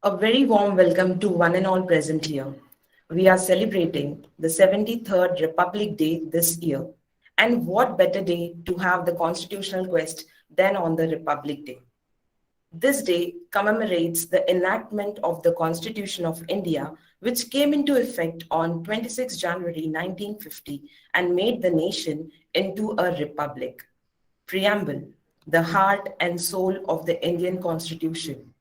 A very warm welcome to one and all present here. We are celebrating the 73rd Republic Day this year. And what better day to have the constitutional quest than on the Republic Day? This day commemorates the enactment of the Constitution of India, which came into effect on 26 January 1950 and made the nation into a republic. Preamble, the heart and soul of the Indian Constitution.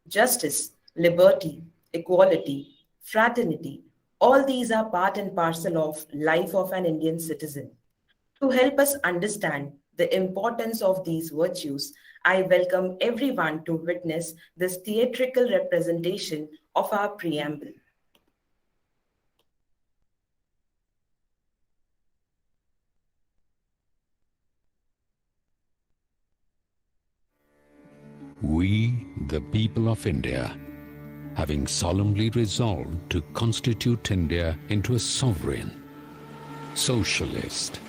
Justice, liberty, equality, fraternity, all these are part and parcel of life of an Indian citizen. To help us understand the importance of these virtues, I welcome everyone to witness this theatrical representation of our preamble. We, the people of India, having solemnly resolved to constitute India into a sovereign, socialist,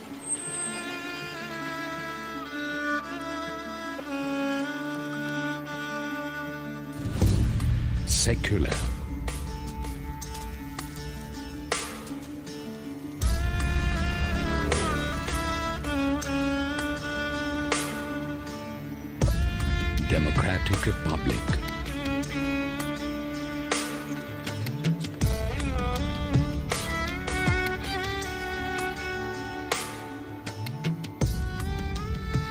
secular, democratic republic,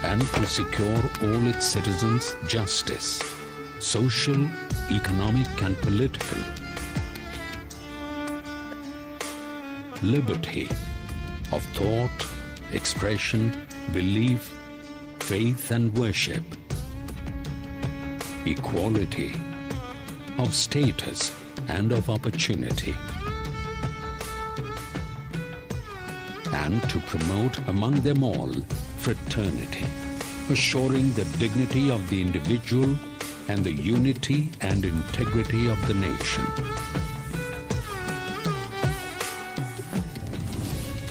and to secure all its citizens justice, social, economic and political, liberty of thought, expression, belief, faith and worship, equality of status and of opportunity, and to promote among them all fraternity, assuring the dignity of the individual and the unity and integrity of the nation.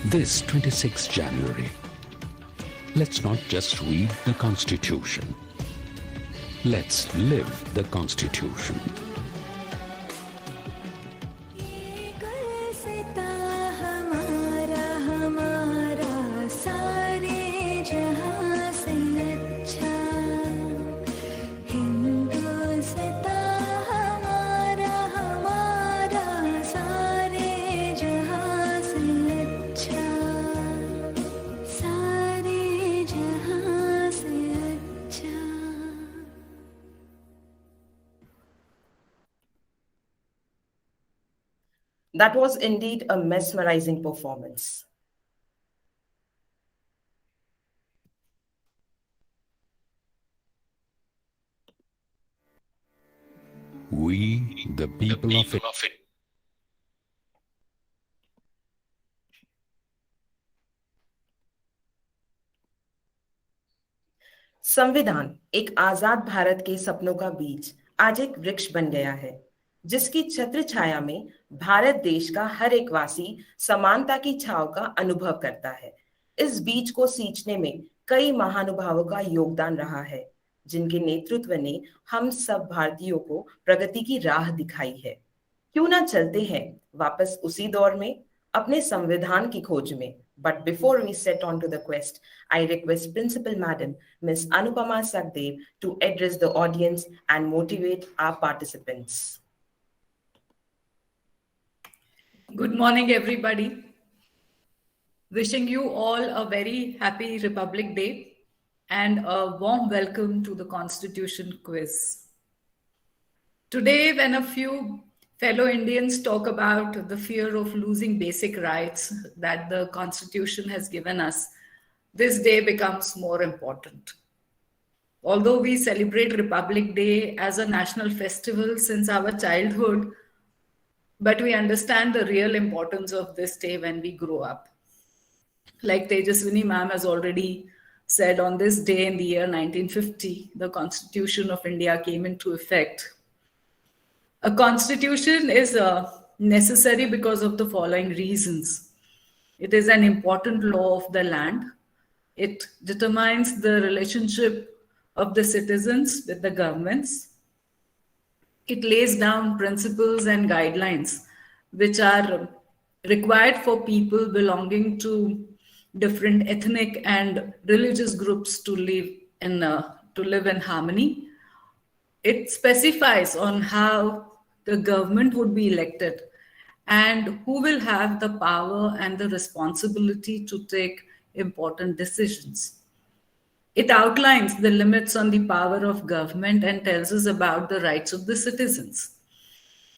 This 26th January, let's not just read the Constitution. Let's live the Constitution. That was indeed a mesmerizing performance. We, the people of it. संविधान एक आजाद भारत के सपनों का बीज आज एक वृक्ष बन गया है, जिसकी छत्र छाया में भारत देश का हर एक वासी समानता की छाव का अनुभव करता है। इस बीज को सींचने में कई महानुभावों का योगदान रहा है, जिनके नेतृत्व ने हम सब भारतीयों को प्रगति की राह दिखाई है। क्यों ना चलते हैं वापस उसी दौर में, अपने संविधान की खोज में। But before we set on to the quest, I request Principal Madam Ms. Anupama Sakdev to address the audience and motivate our participants. Good morning, everybody. Wishing you all a very happy Republic Day and a warm welcome to the Constitution quiz. Today, when a few fellow Indians talk about the fear of losing basic rights that the Constitution has given us, this day becomes more important. Although we celebrate Republic Day as a national festival since our childhood, but we understand the real importance of this day when we grow up. Like Tejaswini ma'am has already said, on this day in the year 1950, the Constitution of India came into effect. A constitution is necessary because of the following reasons. It is an important law of the land. It determines the relationship of the citizens with the governments. It lays down principles and guidelines which are required for people belonging to different ethnic and religious groups to live in harmony. It specifies on how the government would be elected and who will have the power and the responsibility to take important decisions. It outlines the limits on the power of government and tells us about the rights of the citizens.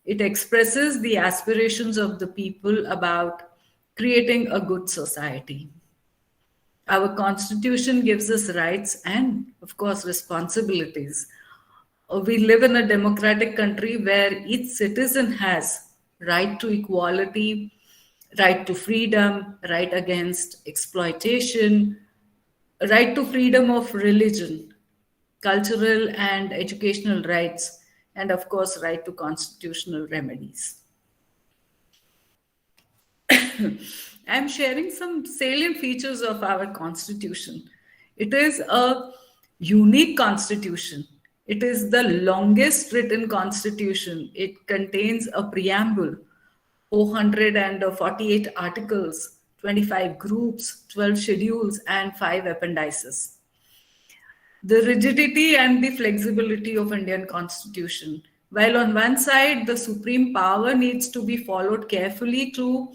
It expresses the aspirations of the people about creating a good society. Our constitution gives us rights and, of course, responsibilities. We live in a democratic country where each citizen has right to equality, right to freedom, right against exploitation, right to freedom of religion, cultural and educational rights, and of course, right to constitutional remedies. I'm sharing some salient features of our constitution. It is a unique constitution. It is the longest written constitution. It contains a preamble, 448 articles, 25 groups, 12 schedules, and 5 appendices. The rigidity and the flexibility of Indian constitution. While on one side, the supreme power needs to be followed carefully to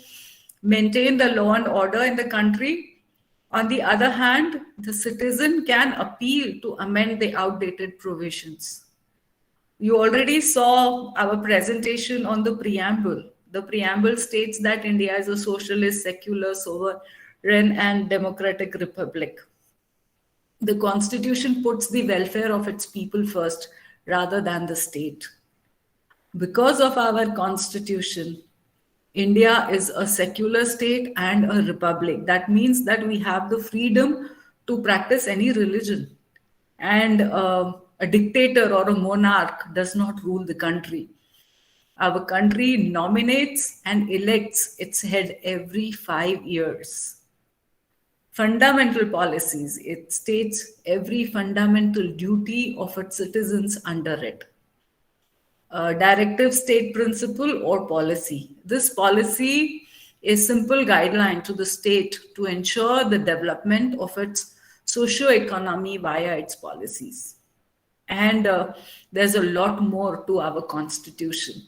maintain the law and order in the country, on the other hand, the citizen can appeal to amend the outdated provisions. You already saw our presentation on the preamble. The preamble states that India is a socialist, secular, sovereign, and democratic republic. The constitution puts the welfare of its people first rather than the state. Because of our constitution, India is a secular state and a republic. That means that we have the freedom to practice any religion. And a dictator or a monarch does not rule the country. Our country nominates and elects its head every 5 years. Fundamental policies, it states every fundamental duty of its citizens under it. Directive state principle or policy. This policy is simple guideline to the state to ensure the development of its socio-economy via its policies. And there's a lot more to our constitution.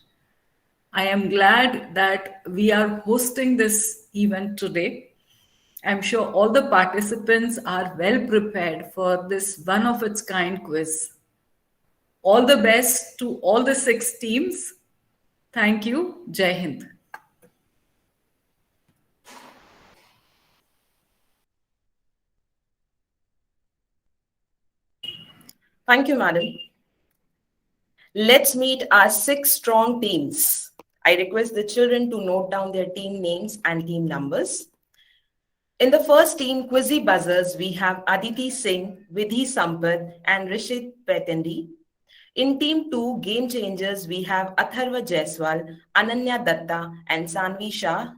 I am glad that we are hosting this event today. I'm sure all the participants are well prepared for this one of its kind quiz. All the best to all the 6 teams. Thank you. Jai Hind. Thank you, madam. Let's meet our 6 strong teams. I request the children to note down their team names and team numbers. In the first team, Quizzy Buzzers, we have Aditi Singh, Vidhi Sampath, and Rishit Petendi. In team 2, Game Changers, we have Atharva Jaiswal, Ananya Datta, and Sanvi Shah.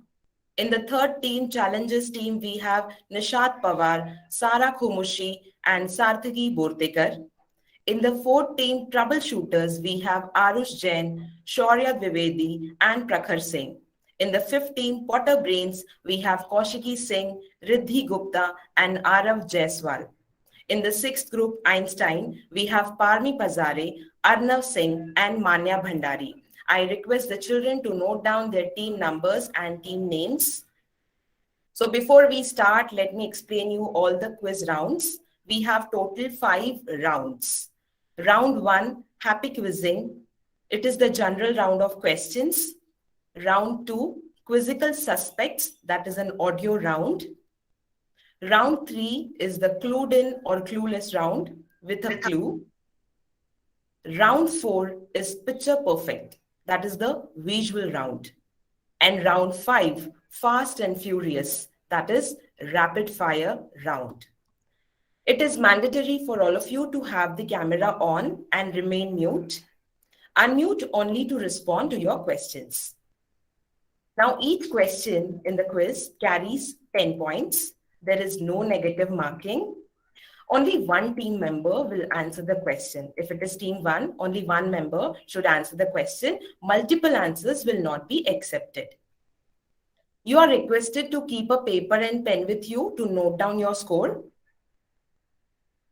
In the third team, Challengers team, we have Nishat Pawar, Sara Khumushi, and Sarthaki Bortekar. In the fourth team, Troubleshooters, we have Arush Jain, Shaurya Dwivedi, and Prakhar Singh. In the fifth team, Potter Brains, we have Kaushiki Singh, Riddhi Gupta, and Arav Jaiswal. In the sixth group, Einstein, we have Parmi Pazare, Arnav Singh, and Manya Bhandari. I request the children to note down their team numbers and team names. So before we start, let me explain you all the quiz rounds. We have total 5 rounds. Round 1, happy quizzing. It is the general round of questions. Round 2, Quizzical Suspects, that is an audio round. Round 3 is the clued in or clueless round with a clue. Round 4 is picture perfect, that is the visual round. And round 5, fast and furious, that is rapid fire round. It is mandatory for all of you to have the camera on and remain mute. Unmute only to respond to your questions. Now, each question in the quiz carries 10 points. There is no negative marking. Only one team member will answer the question. If it is team one, only one member should answer the question. Multiple answers will not be accepted. You are requested to keep a paper and pen with you to note down your score.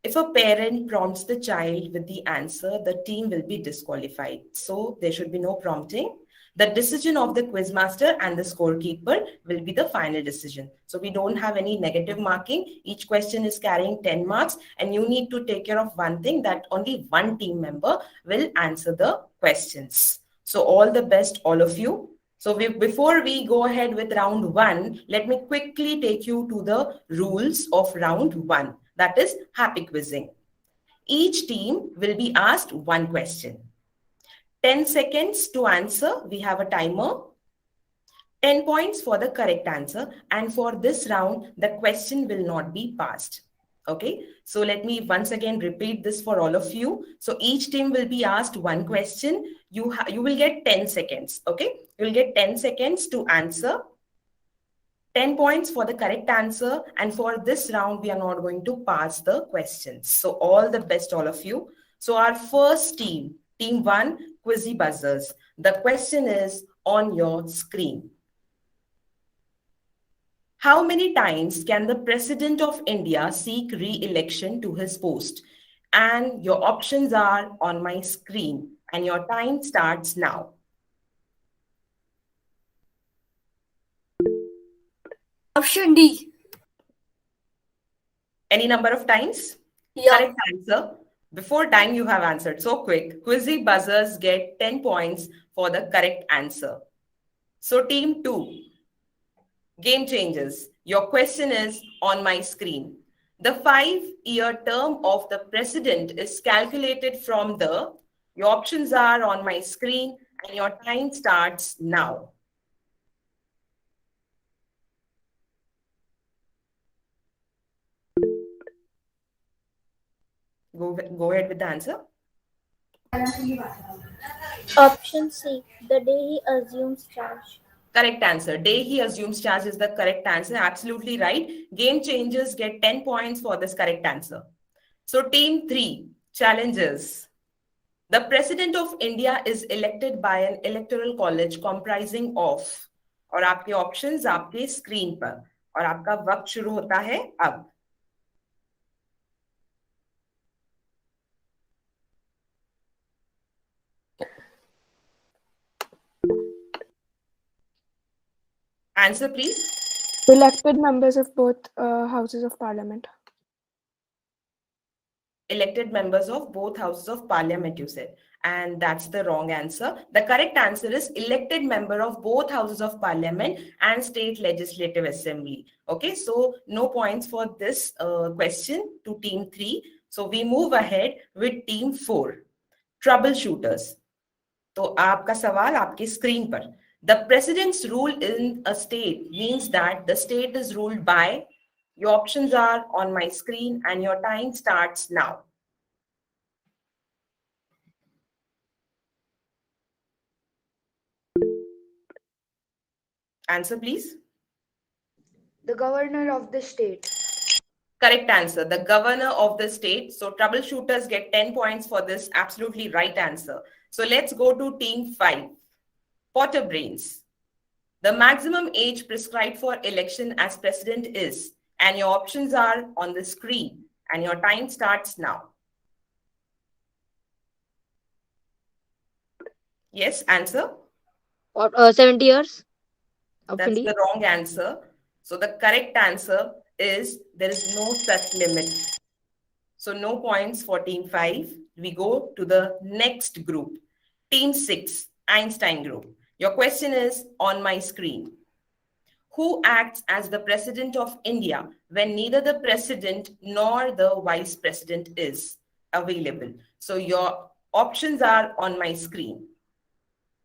If a parent prompts the child with the answer, the team will be disqualified. So there should be no prompting. The decision of the quizmaster and the scorekeeper will be the final decision. So we don't have any negative marking. Each question is carrying 10 marks, and you need to take care of one thing, that only one team member will answer the questions. So all the best, all of you. So before we go ahead with round one, let me quickly take you to the rules of round one. That is happy quizzing. Each team will be asked one question. 10 seconds to answer. We have a timer. 10 points for the correct answer. And for this round, the question will not be passed. Okay, so let me once again repeat this for all of you. So each team will be asked one question. You will get 10 seconds. Okay, you will get 10 seconds to answer. 10 points for the correct answer. And for this round, we are not going to pass the questions. So all the best, all of you. So our first team, team one, Quizzy Buzzers. The question is on your screen. How many times can the President of India seek re-election to his post? And your options are on my screen. And your time starts now. Option D. Any number of times? Yeah. Correct answer. Before time you have answered so quick. Quizzy Buzzers get 10 points for the correct answer. So team 2, game changes. Your question is on my screen. The 5-year term of the president is calculated from the, your options are on my screen, and your time starts now. Go ahead with the answer. Option C. The day he assumes charge. Correct answer. Day he assumes charge is the correct answer. Absolutely right. Game changers get 10 points for this correct answer. So team 3, challenges. The President of India is elected by an electoral college comprising of, और आपके options आपके screen पर, और आपका वक्त शुरू होता है अब. Answer, please. Elected members of both houses of parliament. Elected members of both houses of parliament, you said. And that's the wrong answer. The correct answer is elected member of both houses of parliament and state legislative assembly. Okay, so no points for this question to team 3. So we move ahead with team 4, troubleshooters. तो आपका सवाल आपकी screen पर. The president's rule in a state means that the state is ruled by, your options are on my screen and your time starts now. Answer, please. The governor of the state. Correct answer. The governor of the state. So troubleshooters get 10 points for this absolutely right answer. So let's go to team 5. Potter brains. The maximum age prescribed for election as president is, and your options are on the screen, and your time starts now. Yes, answer? 70 years. That's the wrong answer. So the correct answer is there is no such limit. So no points for team 5. We go to the next group. Team 6, Einstein group. Your question is on my screen. Who acts as the president of India when neither the president nor the vice president is available? So your options are on my screen.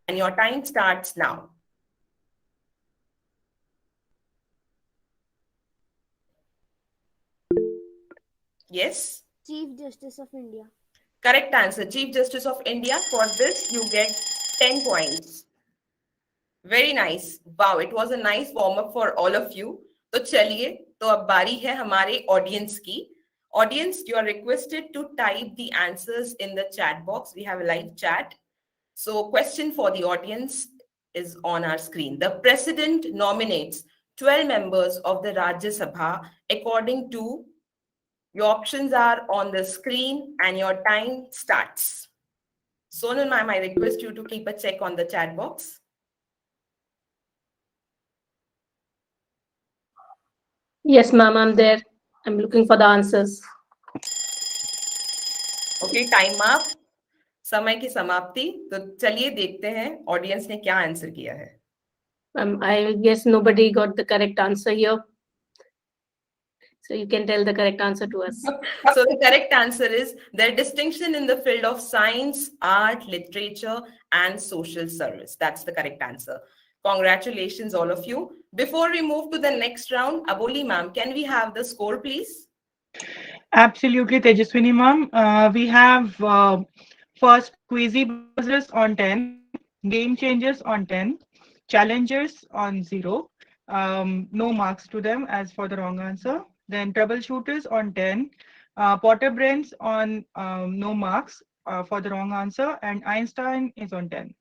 And your time starts now. Yes? Chief Justice of India. Correct answer. Chief Justice of India. For this, you get 10 points. Very nice. Wow, it was a nice warm-up for all of you. तो चलिए, तो अब बारी है हमारे audience की. Audience, you are requested to type the answers in the chat box. We have a live chat. So question for the audience is on our screen. The president nominates 12 members of the Rajya Sabha according to, your options are on the screen and your time starts. Sonal ma'am, I request you to keep a check on the chat box. Yes, ma'am, I'm there. I'm looking for the answers. Okay, time up. समय की समाप्ति. तो चलिए देखते हैं audience ने क्या answer किया है. I guess nobody got the correct answer here. So you can tell the correct answer to us. So the correct answer is their distinction in the field of science, art, literature, and social service. That's the correct answer. Congratulations, all of you. Before we move to the next round, Aboli ma'am, can we have the score, please? Absolutely, Tejaswini ma'am. We have first Quizzy Buzzers on 10, Game Changers on 10, Challengers on 0. No marks to them as for the wrong answer. Then Troubleshooters on 10, Potter Brains on no marks for the wrong answer, and Einstein is on 10.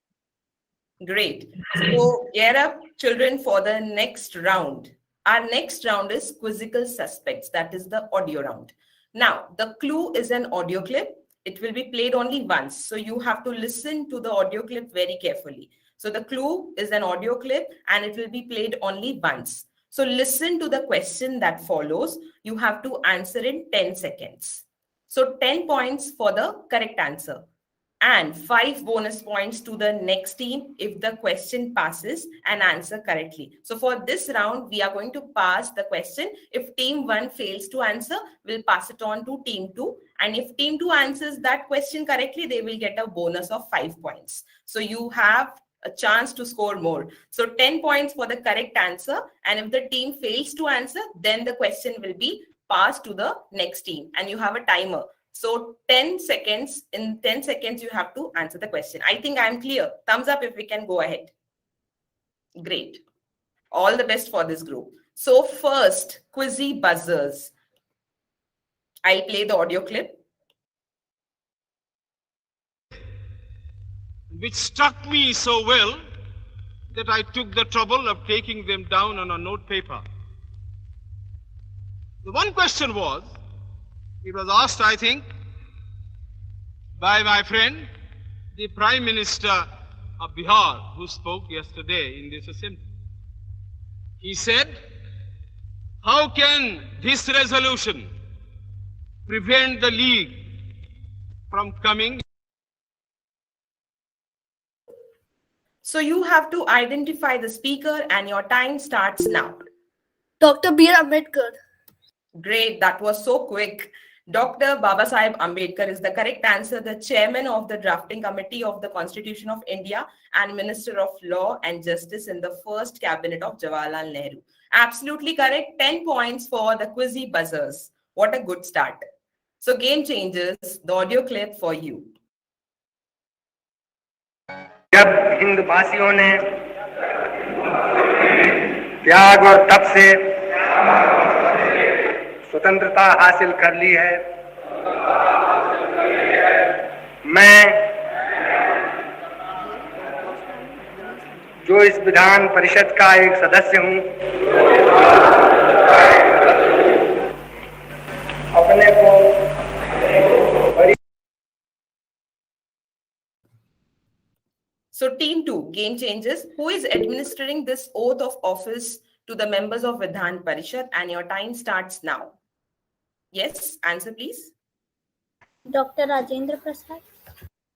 Great. So gear up, children, for the next round. Our next round is Quizzical Suspects. That is the audio round. Now, the clue is an audio clip. It will be played only once. So you have to listen to the audio clip very carefully. So the clue is an audio clip and it will be played only once. So listen to the question that follows. You have to answer in 10 seconds. So 10 points for the correct answer. And 5 bonus points to the next team if the question passes and answer correctly. So for this round, we are going to pass the question. If team 1 fails to answer, we'll pass it on to team 2. And if team 2 answers that question correctly, they will get a bonus of 5 points. So you have a chance to score more. So 10 points for the correct answer. And if the team fails to answer, then the question will be passed to the next team. And you have a timer. So 10 seconds, in 10 seconds, you have to answer the question. I think I'm clear. Thumbs up if we can go ahead. Great. All the best for this group. So first, Quizzy Buzzers. I'll play the audio clip. Which struck me so well that I took the trouble of taking them down on a note paper. The one question was, it was asked, I think, by my friend, the Prime Minister of Bihar, who spoke yesterday in this assembly. He said, how can this resolution prevent the League from coming? So you have to identify the speaker and your time starts now. Dr. B.R. Ambedkar. Great, that was so quick. Dr. Babasaheb Ambedkar is the correct answer, the chairman of the drafting committee of the Constitution of India and Minister of Law and Justice in the first cabinet of Jawaharlal Nehru. Absolutely correct. 10 points for the Quizzy Buzzers. What a good start. So Game Changers, the audio clip for you. जब हिंदवासियों ने त्याग और तप से स्वतंत्रता हासिल कर ली है, मैं जो इस विधान परिषद का एक सदस्य हूं, अपने को So team 2, Game Changers, who is administering this oath of office to the members of Vidhan Parishad, and your time starts now. Yes, answer please. Dr. Rajendra Prasad.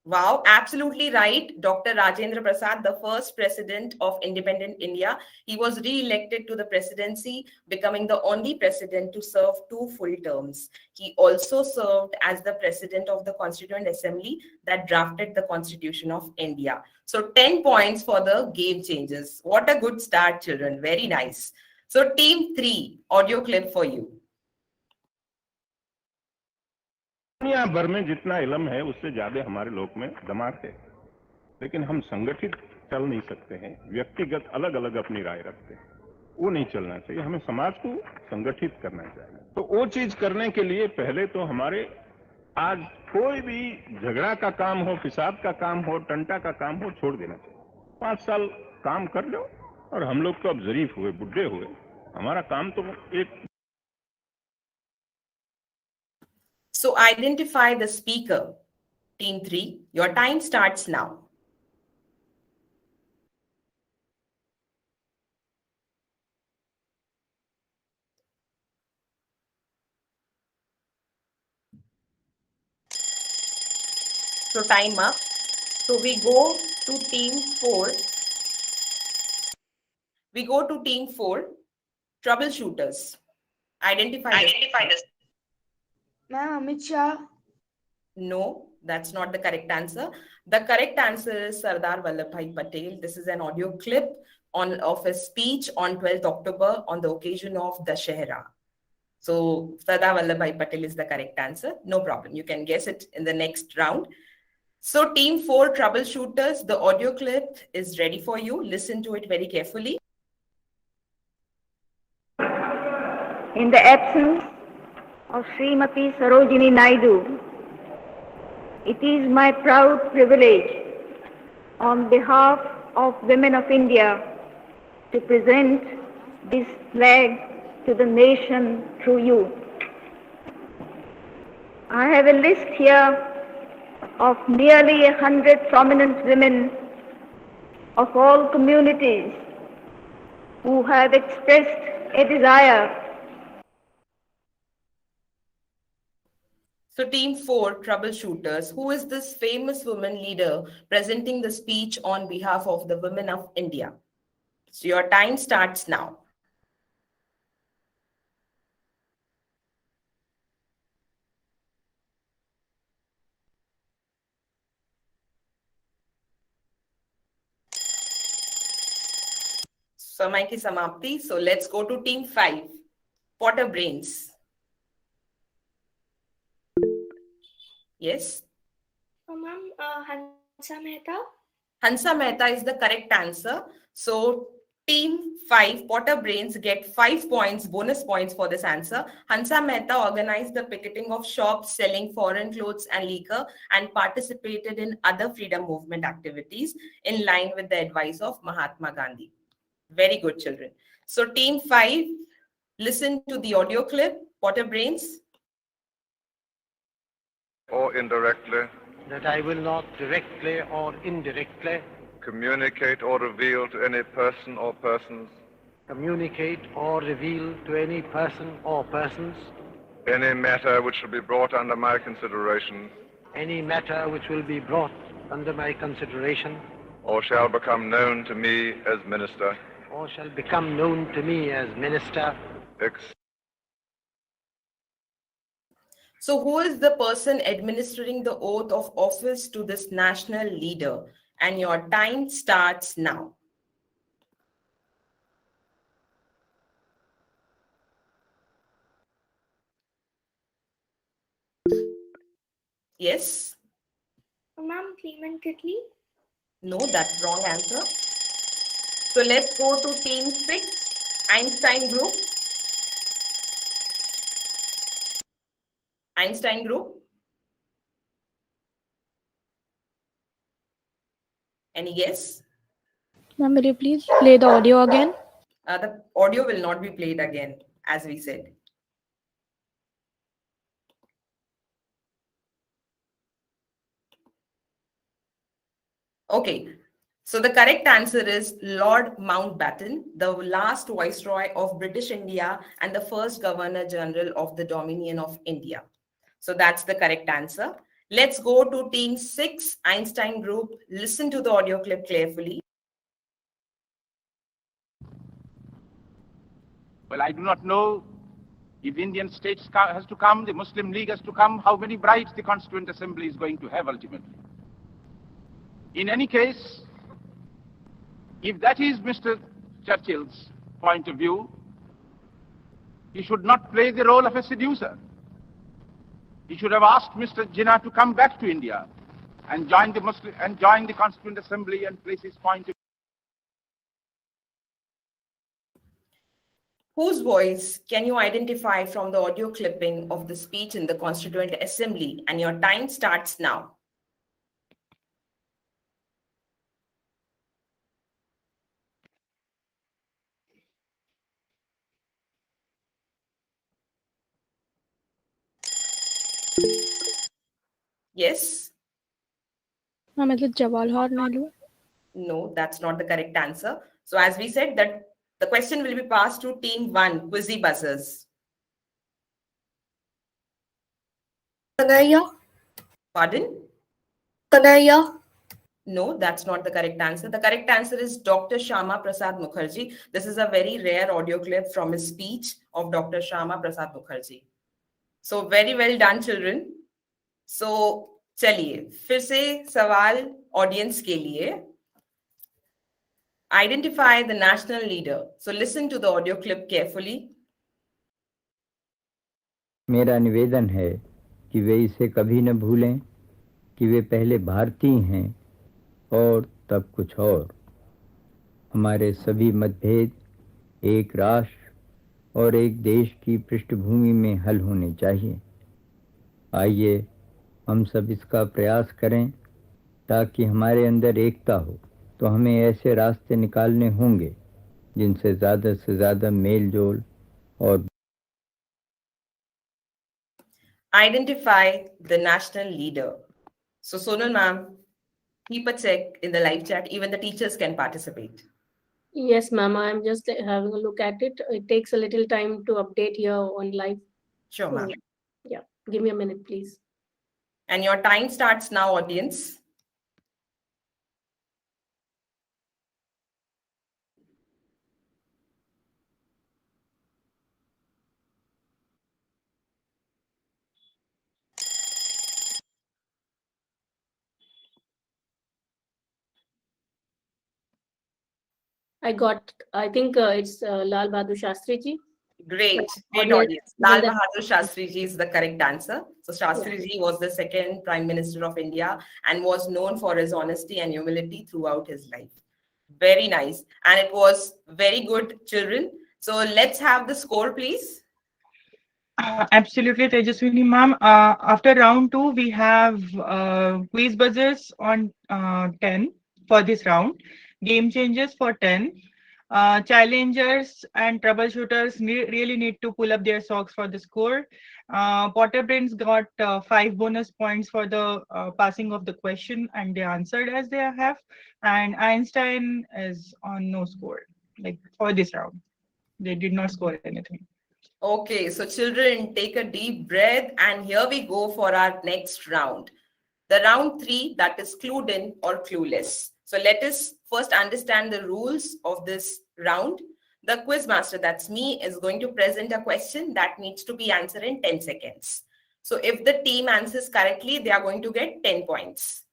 Wow, absolutely right. Dr. Rajendra Prasad, the first president of independent India. He was re-elected to the presidency, becoming the only president to serve 2 full terms. He also served as the president of the Constituent Assembly that drafted the Constitution of India. So 10 points for the Game Changers. What a good start, children. Very nice. So team 3, audio clip for you. दुनिया भर में जितना इल्म है उससे ज्यादा हमारे लोग में दिमाग है, लेकिन हम संगठित चल नहीं सकते हैं, व्यक्तिगत अलग अलग अपनी राय रखते हैं। वो नहीं चलना चाहिए। हमें समाज को संगठित करना चाहिए। तो वो चीज करने के लिए पहले तो हमारे आज कोई भी झगड़ा का काम हो, फिसाद का काम हो, टंटा का काम हो, छोड़ देना चाहिए। 5 साल काम कर लो। और हम लोग तो अब जरीफ हुए, बुढ़े हुए, हमारा काम तो एक। So identify the speaker. Team 3, your time starts now. So time up. So we go to team 4. We go to team 4, Troubleshooters. Identify this. Ma'am, Amit Shah. No, that's not the correct answer. The correct answer is Sardar Vallabhbhai Patel. This is an audio clip of his speech on 12th October on the occasion of Dashera. So Sardar Vallabhbhai Patel is the correct answer. No problem. You can guess it in the next round. So team 4, Troubleshooters, the audio clip is ready for you. Listen to it very carefully. In the absence of Srimati Sarojini Naidu, it is my proud privilege on behalf of women of India to present this flag to the nation through you. I have a list here of nearly 100 prominent women of all communities who have expressed a desire. So team 4, Troubleshooters, who is this famous woman leader presenting the speech on behalf of the women of India? So your time starts now. Samay ki samapti. So let's go to team 5, Potter Brains. Yes? Ma'am, Hansa Mehta. Hansa Mehta is the correct answer. So team 5, Potter Brains, get 5 points, bonus points for this answer. Hansa Mehta organized the picketing of shops selling foreign clothes and liquor and participated in other freedom movement activities in line with the advice of Mahatma Gandhi. Very good, children. So team 5, listen to the audio clip, Potter Brains. Or indirectly, that I will not directly or indirectly communicate or reveal to any person or persons communicate or reveal to any person or persons any matter which shall be brought under my consideration any matter which will be brought under my consideration or shall become known to me as minister. Or shall become known to me as minister. So who is the person administering the oath of office to this national leader? And your time starts now. Yes? Ma'am, Clement Kitley. No, that's wrong answer. So let's go to team 6, Einstein Group. Einstein Group. Any guess? Ma'am, will you please play the audio again? The audio will not be played again, as we said. Okay. So the correct answer is Lord Mountbatten, the last Viceroy of British India and the first Governor General of the Dominion of India. So that's the correct answer. Let's go to team 6, Einstein Group. Listen to the audio clip carefully. Well, I do not know if Indian states has to come, the Muslim League has to come, how many brides the Constituent Assembly is going to have ultimately. In any case, if that is Mr. Churchill's point of view, he should not play the role of a seducer. He should have asked Mr. Jinnah to come back to India and join the Constituent Assembly and place his point of view. Whose voice can you identify from the audio clipping of the speech in the Constituent Assembly? And your time starts now. Yes? Ma'am, is it Jawaharlal Nehru? No, that's not the correct answer. So as we said, that the question will be passed to team 1, Quizzy Buzzers. Kanaya. Pardon? Kanaya. No, that's not the correct answer. The correct answer is Dr. Shama Prasad Mukherjee. This is a very rare audio clip from his speech of Dr. Shama Prasad Mukherjee. So very well done, children. So चलिए फिर से सवाल audience के लिए. Identify the national leader. So listen to the audio clip carefully. मेरा निवेदन है कि वे इसे कभी न भूलें कि वे पहले भारतीय हैं और तब कुछ और. हमारे सभी मतभेद एक राष्ट्र और एक देश की पृष्ठभूमि में हल होने चाहिए. आइए हम सब इसका प्रयास करें ताकि हमारे अंदर एकता हो. तो हमें ऐसे रास्ते निकालने होंगे जिनसे ज़्यादा से ज़्यादा मेल जोल और Identify the national leader. So Sonal ma'am, keep a check in the live chat. Even the teachers can participate. Yes, ma'am. I'm just having a look at it. It takes a little time to update here on live. Sure, ma'am. Yeah, give me a minute, please. And your time starts now, audience. I think it's Lal Bahadur Shastri ji. Great, great audience. Lal Bahadur Shastri ji is the correct answer. So Shastri ji was the second Prime Minister of India and was known for his honesty and humility throughout his life. Very nice. And it was very good, children. So let's have the score, please. Absolutely, Tejaswini ma'am. After round 2, we have quiz buzzers on 10 for this round, game changers for 10, challengers and troubleshooters really need to pull up their socks for the score. Potter Brains got 5 bonus points for the passing of the question and they answered as they have, and Einstein is on no score like for this round. They did not score anything. Okay, so children, take a deep breath and here we go for our next round. The round 3, that is clued in or clueless. So let us first understand the rules of this round. The quiz master, that's me, is going to present a question that needs to be answered in 10 seconds. So if the team answers correctly, they are going to get 10 points.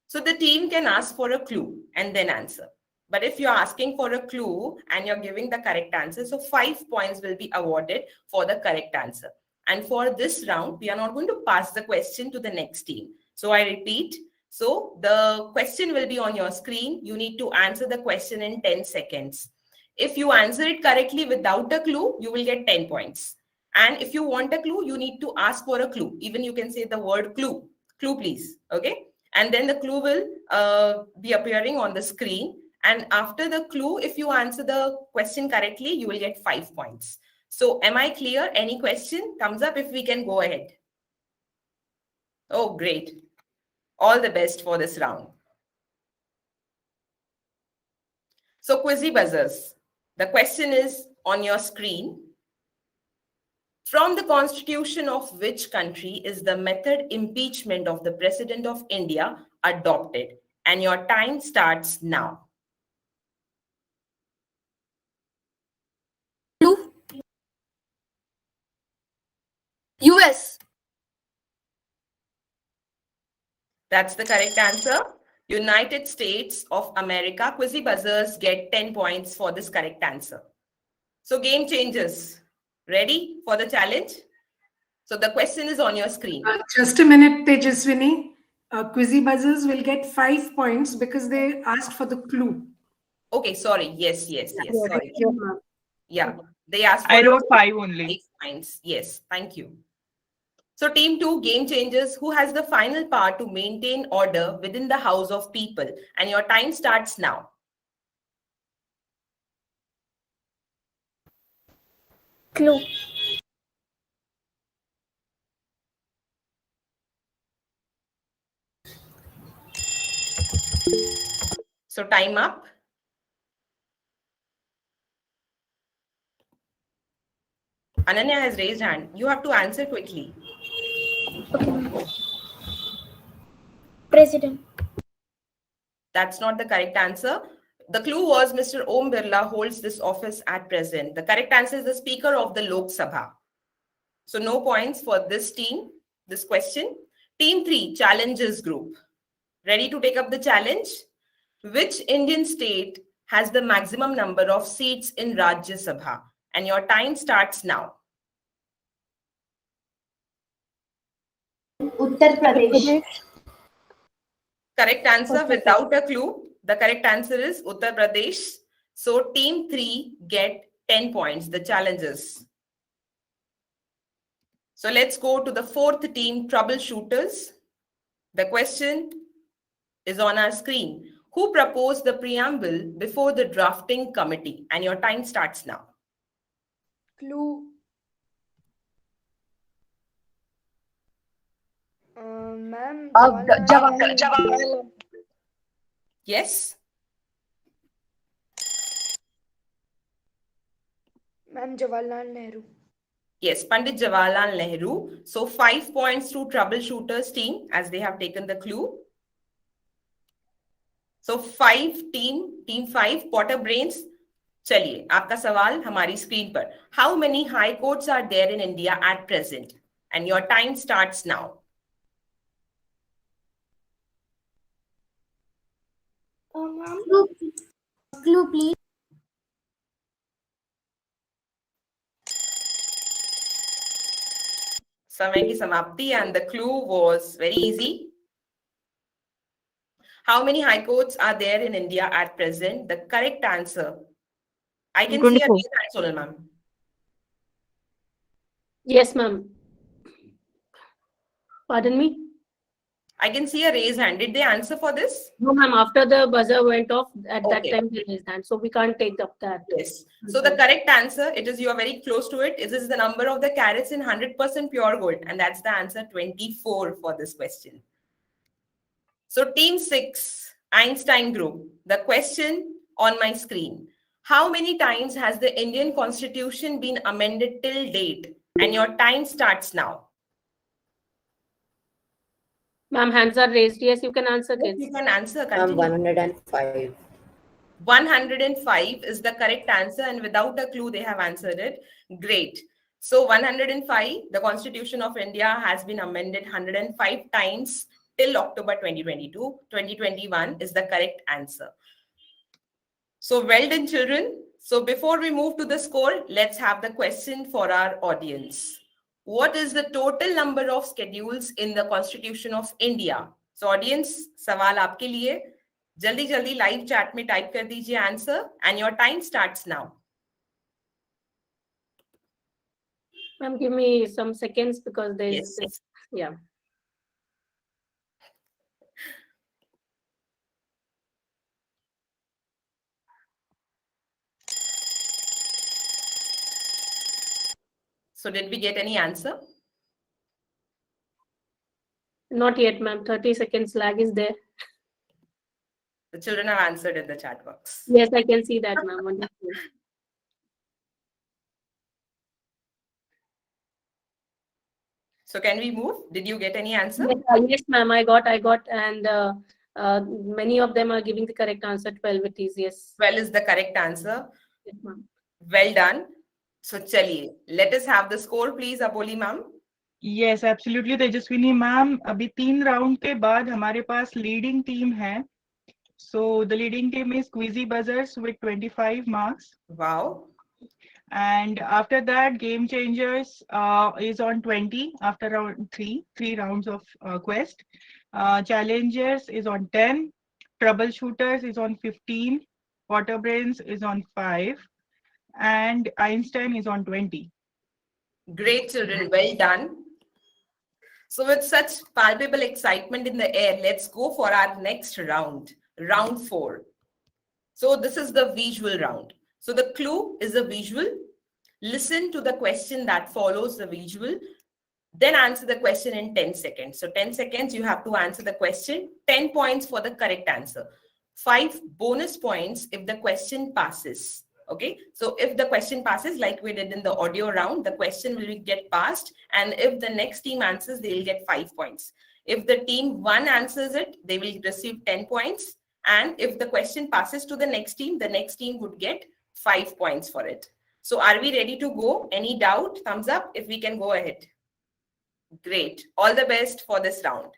So the team can ask for a clue and then answer. But if you're asking for a clue and you're giving the correct answer, so 5 points will be awarded for the correct answer. And for this round, we are not going to pass the question to the next team. So I repeat, so the question will be on your screen. You need to answer the question in 10 seconds. If you answer it correctly without a clue, you will get 10 points. And if you want a clue, you need to ask for a clue. Even you can say the word clue. Clue, please. Okay. And then the clue will be appearing on the screen. And after the clue, if you answer the question correctly, you will get 5 points. So am I clear? Any question? Thumbs up if we can go ahead. Oh, great. All the best for this round. So Quizzy Buzzers, the question is on your screen. From the constitution of which country is the method impeachment of the President of India adopted? And your time starts now. US. That's the correct answer. United States of America. Quizzy Buzzers get 10 points for this correct answer. So game changers, ready for the challenge? So the question is on your screen. Just a minute, Tejaswini. Quizzy Buzzers will get 5 points because they asked for the clue. Okay, sorry. Yes. Sorry. Yeah, they asked for I wrote 5 only. 5 points. Yes, thank you. So team 2, Game Changers, who has the final power to maintain order within the house of people? And your time starts now. Clue. So time up. Ananya has raised hand. You have to answer quickly. President. That's not the correct answer. The clue was Mr. Om Birla holds this office at present. The correct answer is the Speaker of the Lok Sabha. So no points for this team, this question. Team 3, Challenges Group. Ready to take up the challenge? Which Indian state has the maximum number of seats in Rajya Sabha? And your time starts now. Uttar Pradesh. Correct answer without a clue. The correct answer is Uttar Pradesh. So team 3 get 10 points, the challenges. So let's go to the 4th team, Troubleshooters. The question is on our screen. Who proposed the preamble before the drafting committee? And your time starts now. Clue. Ma'am, Jawaharlal. Yes? Ma'am, Jawaharlal Nehru. Yes, Pandit Jawaharlal Nehru. So 5 points to Troubleshooters team as they have taken the clue. So team 5, Potter Brains. चलिए आपका सवाल हमारी screen पर. How many high courts are there in India at present? And your time starts now. Clue, please. समय की समाप्ति, and the clue was very easy. How many high courts are there in India at present? The correct answer. I can see a raised hand, Sonal ma'am. Yes, ma'am. Pardon me? I can see a raised hand. Did they answer for this? No, ma'am. After the buzzer went off, at that Okay. time they raised hand. So we can't take up that. Yes. So the correct answer, you are very close to it. It is the number of the carats in 100% pure gold. And that's the answer 24 for this question. So team 6, Einstein Group. The question on my screen. How many times has the Indian Constitution been amended till date? And your time starts now. Ma'am, hands are raised. Yes, you can answer, kids. You can answer. Continue. 105. 105 is the correct answer, and without a clue, they have answered it. Great. So 105, the Constitution of India has been amended 105 times till October 2022. 2021 is the correct answer. So well done, children. So before we move to the score, let's have the question for our audience. What is the total number of schedules in the Constitution of India? So audience, सवाल आपके लिए. जल्दी जल्दी live chat में type कर दीजिए answer, and your time starts now. Ma'am, give me some seconds because there is this. Yeah. So did we get any answer? Not yet, ma'am. 30 seconds lag is there. The children have answered in the chat box. Yes, I can see that, ma'am. Wonderful. So can we move? Did you get any answer? Yes, ma'am. I got, and many of them are giving the correct answer. 12 it is, yes. 12 is the correct answer. Yes, ma'am. Well done. So chaliye, let us have the score, please, Aboli ma'am. Yes, absolutely, Tejaswini ma'am. अभी 3 round के बाद हमारे पास leading team है. So the leading team is Quizzy Buzzers with 25 marks. Wow. And after that, Game Changers is on 20 after round 3 rounds of quest. Challengers is on 10. Troubleshooters is on 15. Waterbrains is on 5. and Einstein is on 20. Great, children. Well done. So with such palpable excitement in the air, let's go for our next round, round 4. So this is the visual round. So the clue is a visual. Listen to the question that follows the visual. Then answer the question in 10 seconds. So 10 seconds, you have to answer the question. 10 points for the correct answer. 5 bonus points if the question passes. Okay, so if the question passes, like we did in the audio round, the question will get passed. And if the next team answers, they will get 5 points. If the team 1 answers it, they will receive 10 points. And if the question passes to the next team would get 5 points for it. So are we ready to go? Any doubt? Thumbs up if we can go ahead. Great. All the best for this round.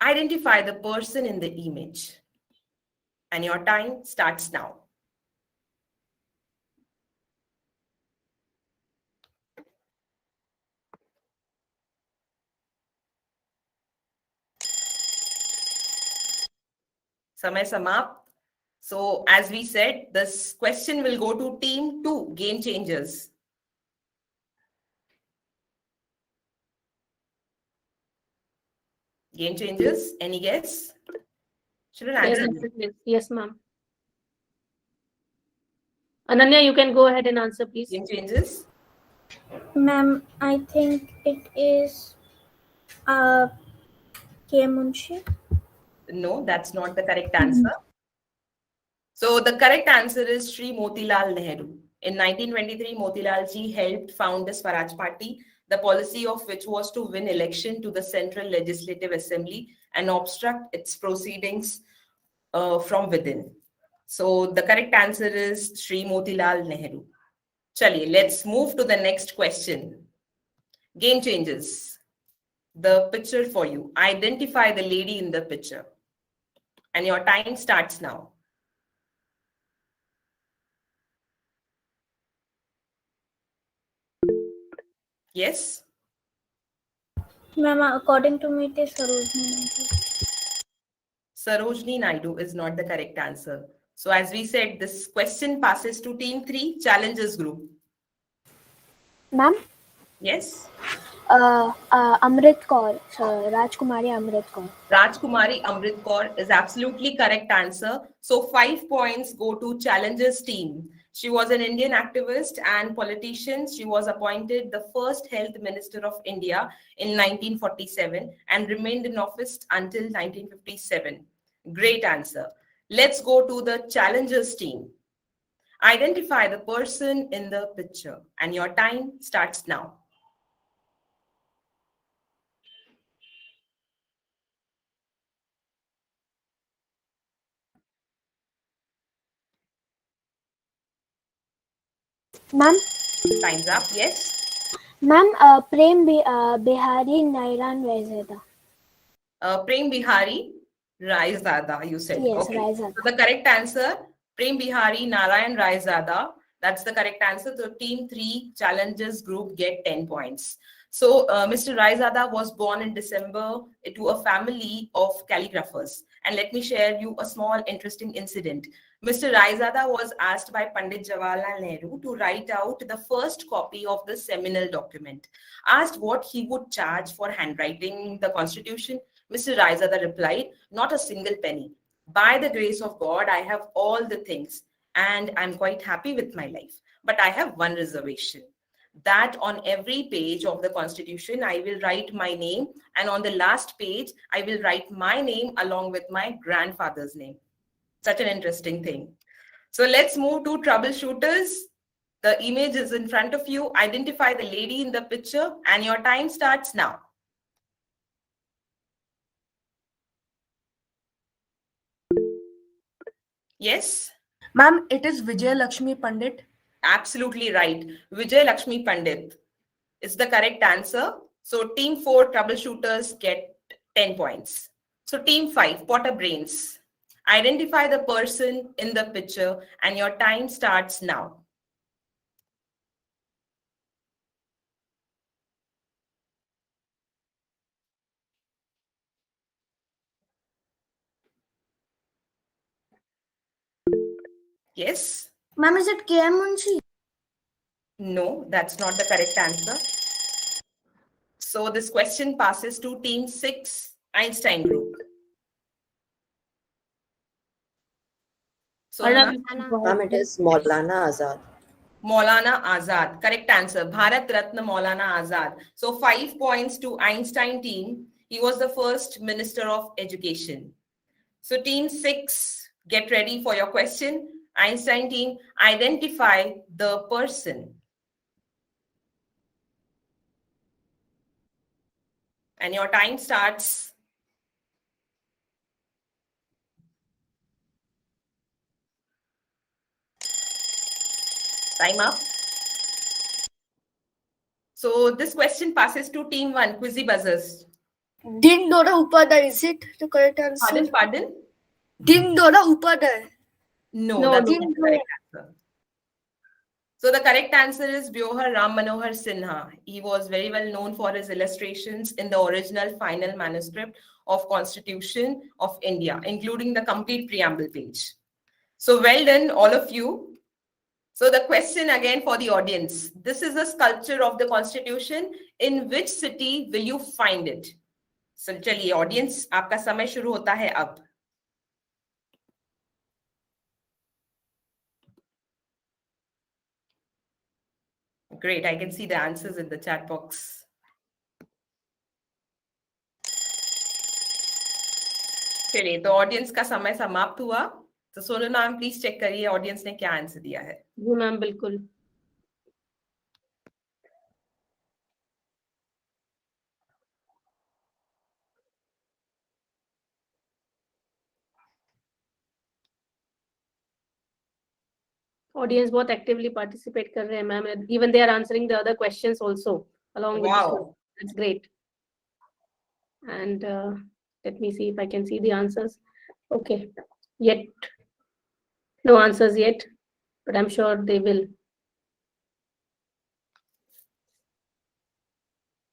Identify the person in the image. And your time starts now. Samay samapt. So as we said, this question will go to team 2, Game Changers. Game Changers, any guess? Shouldn't answer. Yes, ma'am. Ananya, you can go ahead and answer, please. Game Changers. Ma'am, I think it is K. Munshi. No, that's not the correct answer. So the correct answer is Shri Motilal Nehru. In 1923, Motilal ji helped found the Swaraj Party, the policy of which was to win election to the Central Legislative Assembly and obstruct its proceedings from within. So the correct answer is Shri Motilal Nehru. Chaliye, let's move to the next question. Game Changers. The picture for you. Identify the lady in the picture. And your time starts now. Yes? Ma'am, according to me, it is Sarojini Naidu. Sarojini Naidu is not the correct answer. So as we said, this question passes to team 3, Challengers Group. Ma'am? Yes? Amrit Kaur. Rajkumari Amrit Kaur. Rajkumari Amrit Kaur is absolutely correct answer. So 5 points go to Challengers team. She was an Indian activist and politician. She was appointed the first Health Minister of India in 1947 and remained in office until 1957. Great answer. Let's go to the Challengers team. Identify the person in the picture and your time starts now. Ma'am? Time's up, yes? Ma'am, Prem Bihari Nairan Vaizada. Prem Bihari Raizada, you said. Yes, okay. Raizada. So the correct answer, Prem Bihari Narayan Raizada. That's the correct answer. So team 3 Challengers Group get 10 points. So Mr. Raizada was born in December to a family of calligraphers. And let me share you a small interesting incident. Mr. Raizada was asked by Pandit Jawaharlal Nehru to write out the first copy of the seminal document. Asked what he would charge for handwriting the constitution, Mr. Raizada replied, not a single penny. By the grace of God, I have all the things and I'm quite happy with my life. But I have one reservation, that on every page of the constitution, I will write my name. And on the last page, I will write my name along with my grandfather's name. Such an interesting thing. So let's move to Troubleshooters. The image is in front of you. Identify the lady in the picture and your time starts now. Yes? Ma'am, it is Vijay Lakshmi Pandit. Absolutely right. Vijay Lakshmi Pandit is the correct answer. So team 4 Troubleshooters get 10 points. So team 5 Potter Brains. Identify the person in the picture and your time starts now. Yes? Ma'am, is it KM Munshi? No, that's not the correct answer. So this question passes to team 6, Einstein group. So Ma'am, it is Maulana Azad. Maulana Azad, correct answer. Bharat Ratna Maulana Azad. So 5 points to Einstein team. He was the first Minister of Education. So team 6, get ready for your question. Einstein team, identify the person. And your time starts. Time up. So this question passes to team 1, Quizzy Buzzers. Din Dora Upadhyay, is it the correct answer? Pardon? Din Dora Upadhyay. No, that's not the correct answer. So the correct answer is Byohar Ram Manohar Sinha. He was very well known for his illustrations in the original final manuscript of Constitution of India, including the complete preamble page. So well done, all of you. So the question again for the audience. This is a sculpture of the Constitution. In which city will you find it? So चलिए audience, आपका समय शुरू होता है अब. Great, I can see the answers in the chat box. चलिए तो audience का समय समाप्त हुआ. तो सोनल मैम प्लीज चेक करिए ऑडियंस ने क्या आंसर दिया है. जी मैम बिल्कुल. ऑडियंस बहुत एक्टिवली पार्टिसिपेट कर रहे हैं ma'am. Even they are answering the other questions also along with this. That's great. And let me see if I can see the answers. Okay, yet no answers yet, but I'm sure they will.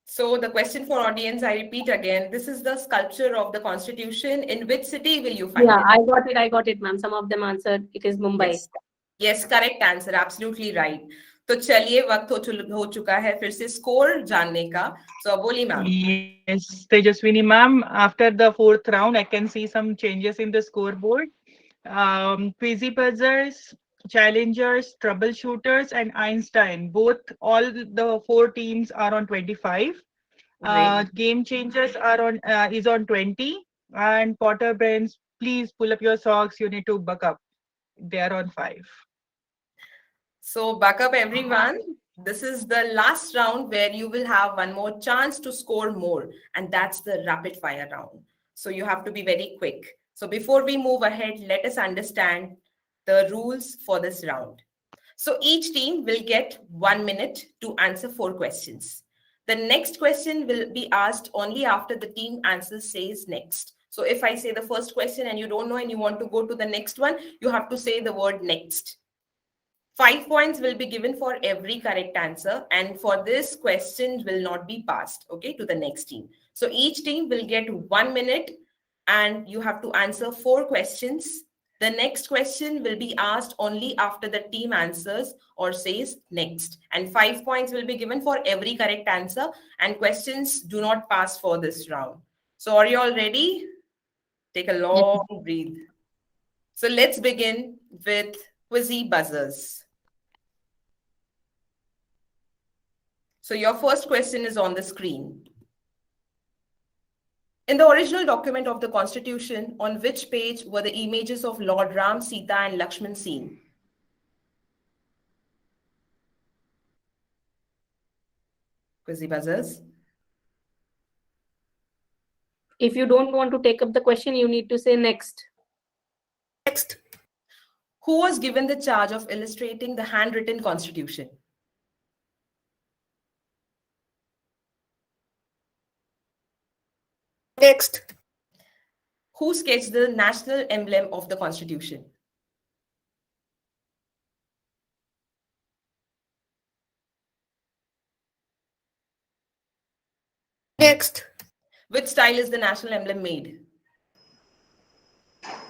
So the question for audience, I repeat again, this is the sculpture of the Constitution. In which city will you find it? I got it ma'am. Some of them answered it is Mumbai. Yes, correct answer, absolutely right. तो चलिए वक्त हो चुका है फिर से score जानने का. So बोली ma'am. Yes, Tejaswini ma'am, after the 4th round, I can see some changes in the scoreboard. Quizzy Buzzers, Challengers, Troubleshooters, and Einstein, all the 4 teams are on 25. Game Changers are on is on 20, and Potter Brains, please pull up your socks. You need to buck up. They are on 5. So buck up everyone. This is the last round where you will have one more chance to score more, and that's the rapid fire round. So you have to be very quick. So before we move ahead, let us understand the rules for this round. So each team will get 1 minute to answer 4 questions. The next question will be asked only after the team answer says next. So if I say the first question and you don't know and you want to go to the next one, you have to say the word next. 5 points will be given for every correct answer, and for this, question will not be passed, okay, to the next team. So each team will get 1 minute and you have to answer 4 questions. The next question will be asked only after the team answers or says next. And 5 points will be given for every correct answer, and questions do not pass for this round. So are you all ready? Take a long breath. So let's begin with Quizzy Buzzers. So your first question is on the screen. In the original document of the Constitution, on which page were the images of Lord Ram, Sita, and Lakshman seen? Quizzy Buzzers. If you don't want to take up the question, you need to say next. Next. Who was given the charge of illustrating the handwritten Constitution? Next. Who sketched the national emblem of the Constitution? Next. Which style is the national emblem made?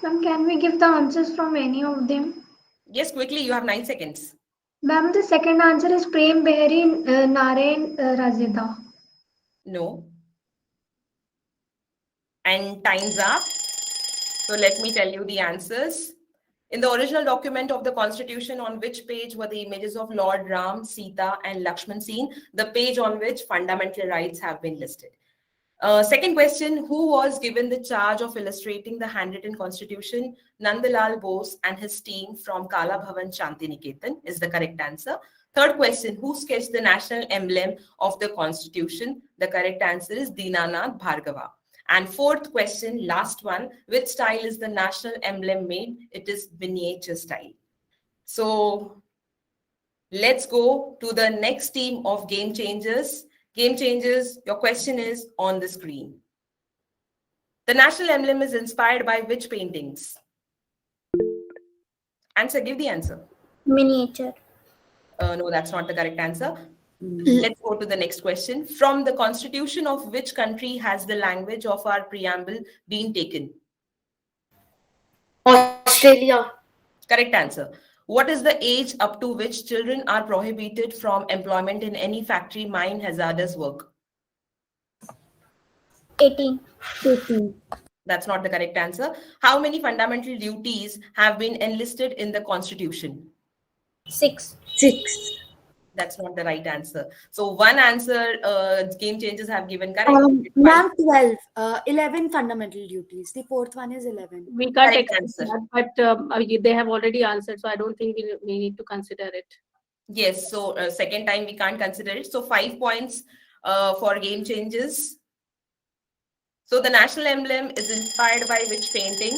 Ma'am, can we give the answers from any of them? Yes, quickly, you have 9 seconds. Ma'am, the second answer is Prem Behari Narayan Razeda. No. And time's up. So let me tell you the answers. In the original document of the Constitution, on which page were the images of Lord Ram, Sita, and Lakshman seen? The page on which fundamental rights have been listed. Second question, who was given the charge of illustrating the handwritten constitution? Nandalal Bose and his team from Kala Bhavan Shantiniketan is the correct answer. Third question, who sketched the national emblem of the constitution? The correct answer is Dinanath Bhargava. And fourth question, last one, which style is the national emblem made? It is miniature style. So let's go to the next team of game changers. Game changers, your question is on the screen. The national emblem is inspired by which paintings? Answer, give the answer. Miniature. No, that's not the correct answer. Let's go to the next question. From the constitution of which country has the language of our preamble been taken? Australia. Correct answer. What is the age up to which children are prohibited from employment in any factory, mine, hazardous work? 18. That's not the correct answer. How many fundamental duties have been enlisted in the Constitution? 6. That's not the right answer. So one answer game changers have given correct. Ma'am, 12. 11 fundamental duties. The fourth one is 11. We can't Correct accept that, but they have already answered, so I don't think we need to consider it. Yes, so second time we can't consider it. So 5 points for game changes. So the national emblem is inspired by which painting?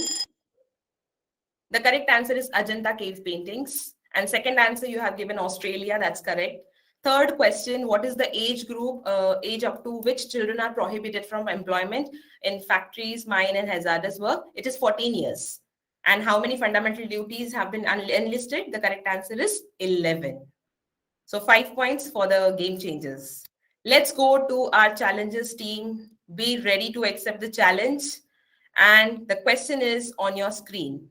The correct answer is Ajanta cave paintings. And second answer you have given Australia, that's correct. Third question, what is the age group, age up to which children are prohibited from employment in factories, mine and hazardous work? It is 14 years. And how many fundamental duties have been enlisted? The correct answer is 11. So 5 points for the game changers. Let's go to our challengers team. Be ready to accept the challenge. And the question is on your screen.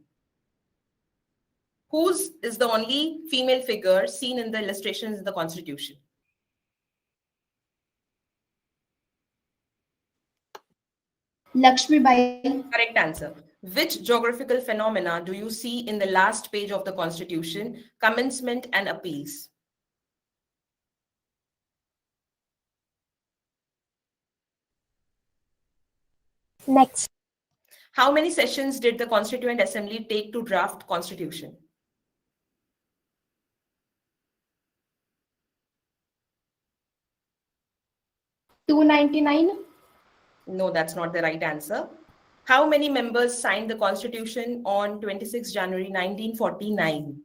Whose is the only female figure seen in the illustrations in the Constitution? Lakshmi Bai. Correct answer. Which geographical phenomena do you see in the last page of the Constitution? Commencement and appeals. Next. How many sessions did the Constituent Assembly take to draft Constitution? $299. No, that's not the right answer. How many members signed the Constitution on 26 January 1949?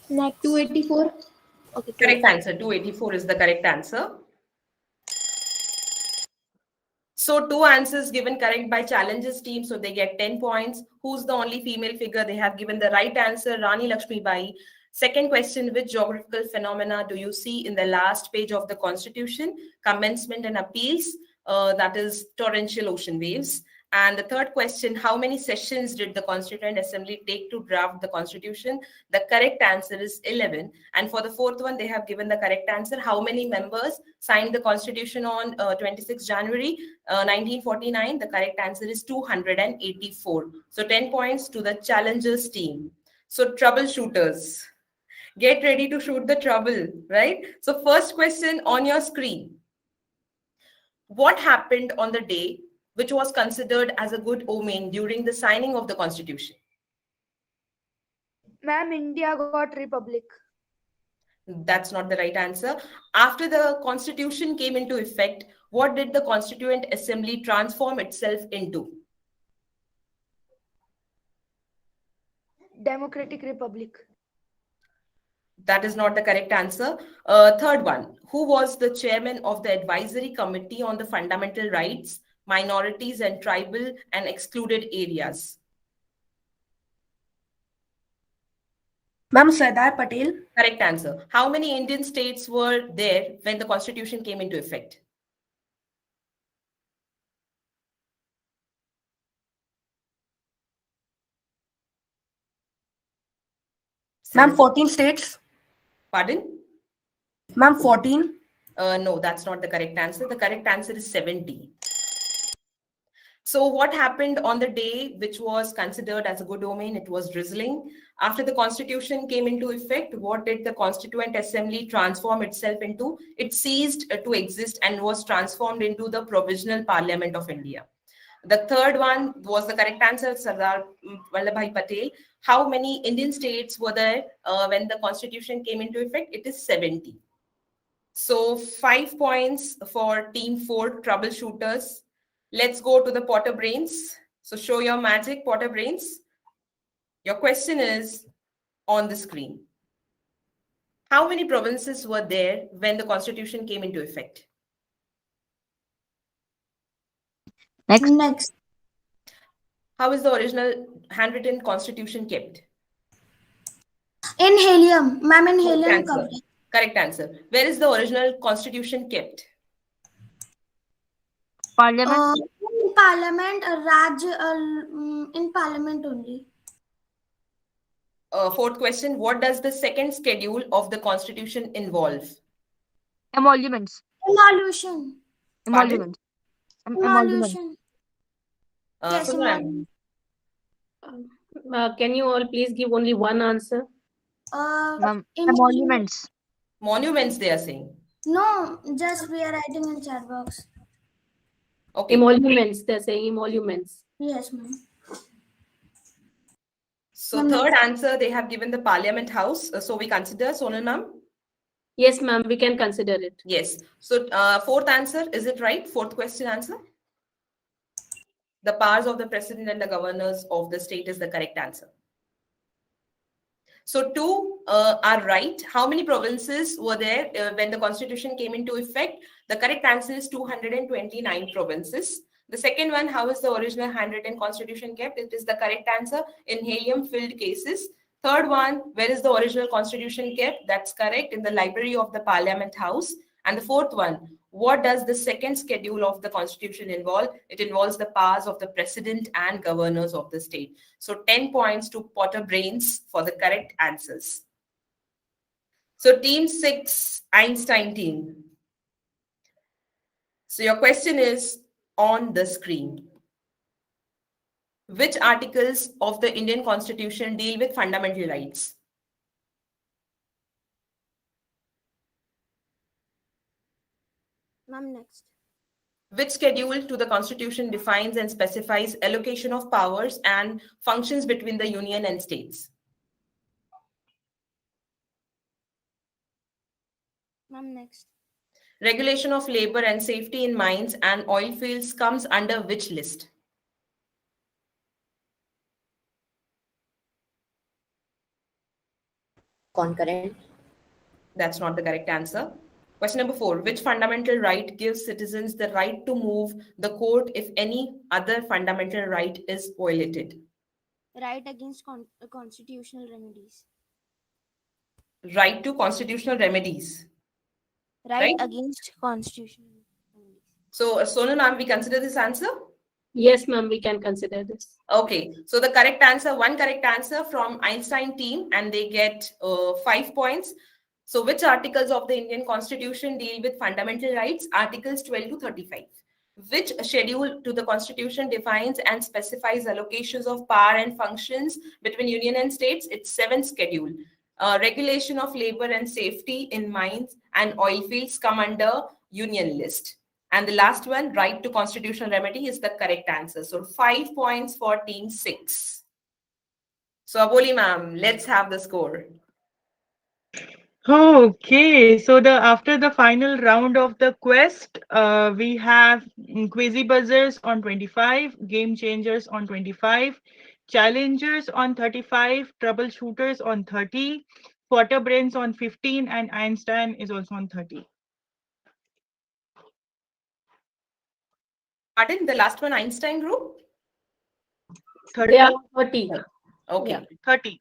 Next. 284. Okay, correct answer. 284 is the correct answer. So 2 answers given correct by challengers team, so they get 10 points. Who's the only female figure? They have given the right answer, Rani Lakshmi Bai. Second question, which geographical phenomena do you see in the last page of the Constitution? Commencement and appeals, that is torrential ocean waves. And the third question, how many sessions did the Constituent Assembly take to draft the Constitution? The correct answer is 11. And for the fourth one, they have given the correct answer. How many members signed the Constitution on 26 January 1949? The correct answer is 284. So 10 points to the challengers team. So troubleshooters, get ready to shoot the trouble, right? So first question on your screen. What happened on the day which was considered as a good omen during the signing of the Constitution? Ma'am, India got republic. That's not the right answer. After the Constitution came into effect, what did the Constituent Assembly transform itself into? Democratic Republic. That is not the correct answer. Third one, who was the chairman of the Advisory Committee on the Fundamental Rights, Minorities and Tribal and Excluded Areas? Ma'am, Sardar Patel. Correct answer. How many Indian states were there when the Constitution came into effect? Ma'am, 14 states. Pardon? Ma'am, 14. No, that's not the correct answer. The correct answer is 70. So what happened on the day which was considered as a good omen? It was drizzling. After the constitution came into effect, what did the Constituent Assembly transform itself into? It ceased to exist and was transformed into the Provisional Parliament of India. The third one was the correct answer, Sardar Vallabhbhai Patel. How many Indian states were there when the constitution came into effect? It is 70. So 5 points for team 4, Troubleshooters. Let's go to the Potter Brains. So show your magic, Potter Brains. Your question is on the screen. How many provinces were there when the constitution came into effect? Next. How is the original handwritten constitution kept? In helium. Ma'am, in helium Correct answer. coverage. Correct answer. Where is the original constitution kept? Parliament. In Parliament, in Parliament only. Fourth question. What does the second schedule of the constitution involve? Emoluments. Emolution. Emoluments. Emoluments. Emolution. Yes, Yes, ma'am. Can you all please give only one answer? Emoluments. Monuments, they are saying. No, just we are writing in chat box. Okay. Emoluments, they're saying emoluments. Yes, ma'am. So third answer, they have given the Parliament House. So we consider, Sonal ma'am? Yes, ma'am, we can consider it. Yes. So fourth answer, is it right? Fourth question answer? The powers of the president and the governors of the state is the correct answer. So two are right. How many provinces were there when the constitution came into effect? The correct answer is 229 provinces. The second one, how is the original handwritten constitution kept? It is the correct answer in helium-filled cases. Third one, where is the original constitution kept? That's correct, in the library of the Parliament House. And the fourth one, what does the second schedule of the constitution involve? It involves the powers of the president and governors of the state. So 10 points to Potter Brains for the correct answers. So team 6, Einstein team. So your question is on the screen. Which articles of the Indian Constitution deal with fundamental rights? Ma'am, next. Which schedule to the Constitution defines and specifies allocation of powers and functions between the Union and states? Ma'am, next. Regulation of labor and safety in mines and oil fields comes under which list? Concurrent. That's not the correct answer. Question number 4. Which fundamental right gives citizens the right to move the court if any other fundamental right is violated? Right against constitutional remedies. Right to constitutional remedies. Right against constitutional remedies. So, Sonal ma'am, we consider this answer? Yes, ma'am, we can consider this. Okay, so the correct answer, one correct answer from Einstein team, and they get 5 points. So which articles of the Indian Constitution deal with fundamental rights? Articles 12 to 35. Which schedule to the Constitution defines and specifies allocations of power and functions between Union and states? It's 7th schedule. Regulation of labor and safety in mines and oil fields come under Union list. And the last one, right to constitutional remedy, is the correct answer. So 5 points for team 6. So Aboli ma'am, let's have the score. Okay, so after the final round of the quest, we have Quizzy Buzzers on 25, Game Changers on 25, Challengers on 35, Troubleshooters on 30, Potter Brains on 15, and Einstein is also on 30. Pardon, the last one, Einstein group? 30. They are 30. Okay. Yeah. 30.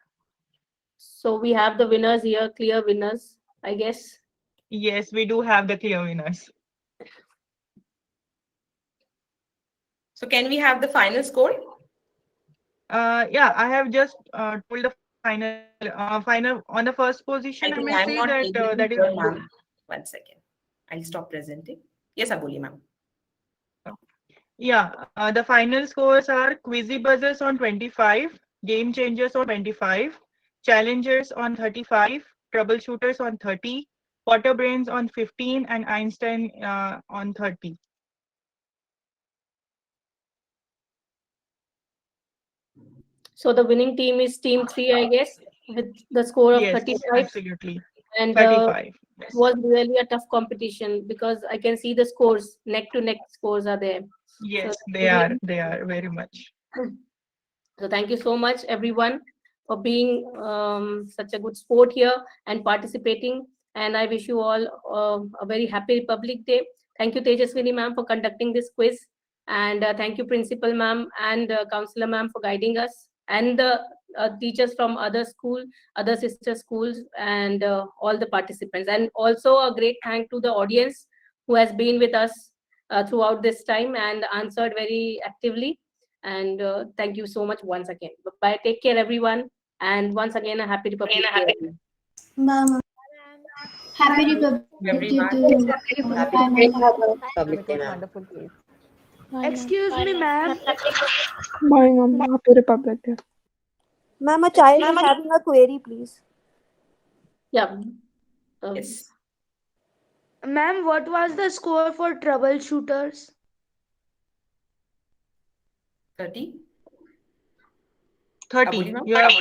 So we have the winners here, clear winners, I guess. Yes, we do have the clear winners. So can we have the final score? Yeah, I have just told the final on the first position. I I think may I'm say not that able to that is hear, ma'am. 1 second. I'll stop presenting. Yes, Aboli, ma'am. Yeah, the final scores are Quizzy Buzzers on 25, Game Changers on 25, Challengers on 35, Troubleshooters on 30, Water Brains on 15, and Einstein on 30. So the winning team is team 3, I guess, with the score of Yes, 35. absolutely. And 35. it was really a tough competition because I can see the scores, neck to neck scores are there. Yes, So they are very much. So thank you so much, everyone, for being such a good sport here and participating. And I wish you all a very happy Republic Day. Thank you, Tejaswini ma'am, for conducting this quiz. And thank you, Principal ma'am and Counselor ma'am for guiding us. And the teachers from other school, other sister schools, and all the participants. And also a great thank to the audience who has been with us throughout this time and answered very actively. And thank you so much once again. Bye. Take care, everyone. And once again, a happy Republic Day. Ma'am. Happy Republic Day to you. Happy Republic Day, ma'am. Wonderful case. Excuse me, ma'am. Bye, ma'am. Happy Republic Day. Ma'am, a child is having a query, please. Yeah. Yes. Ma'am, what was the score for Troubleshooters? 30. 30. You have